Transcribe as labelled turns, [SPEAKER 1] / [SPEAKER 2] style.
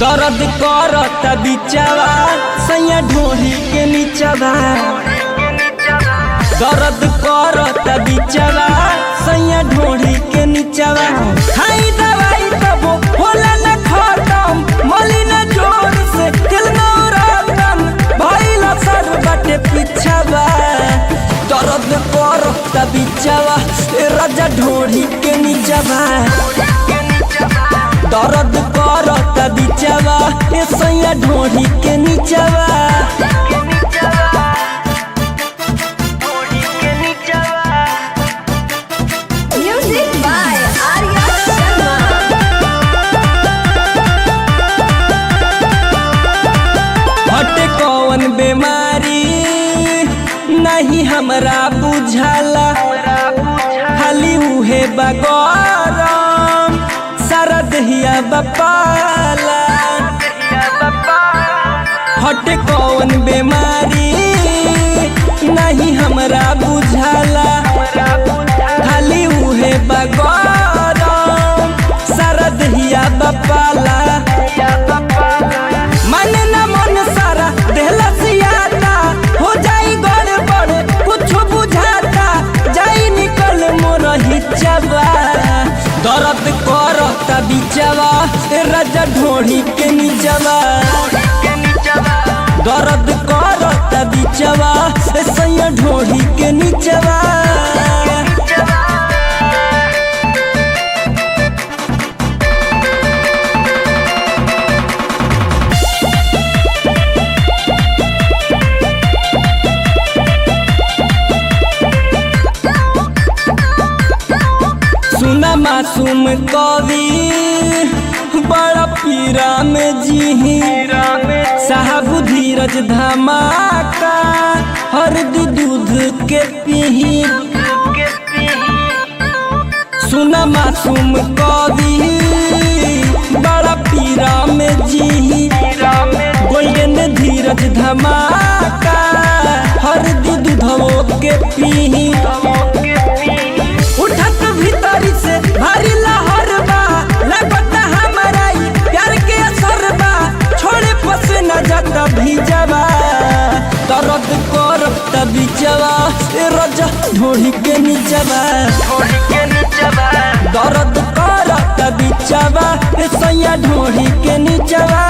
[SPEAKER 1] दर्द करत बिचवा सैया ढोही के नीचवा। दर्द करत बिचवा सैया ढोही के नीचवा। खाई दवाई तब होला न खत्म, मली न जोर से दिल न रतन भइल सर बटे पिछवा। दर्द करत बिचवा राजा ढोही के नीचवा। दर्द करत बिचवा सैया ढोही के नीचवा।
[SPEAKER 2] Music by Arya Sharma.
[SPEAKER 1] हटे कौन बीमारी नहीं हमरा बुझाला, खाली उहे बगरम सारा दहिया बपाला। हटे कौन बीमारी नहीं हमरा बुझाला, खाली उहे बगरम सारा दहिया बपाला। मन न मन सारा देहला सियाता, हो जाई गड़बड़ कुछ बुझाता, जाई निकल मोर हिचवा। दर्द करत बिचवा राजा ढोही के नीचवा। दर्द करत बिचवा सैया ढोही के नीचवा। सुना मासूम कवि बड़ा पीरा में जी साहब धीरज धमाका हरदी दूध के पीही। सुना मासूम कवि बड़ा पीरा में जी गोल्डन धीरज धमाका हरदी दूधवो के पीही। उठत भीतरी से भारी लहर बा, लगत हमारा प्यार के असर बा, छोड़े पसे न जाता भीजवा। दर्द करत बिचवा राजा ढोही के नीचवा। दर्द करत बिचवा सैया ढोही के नीचवा।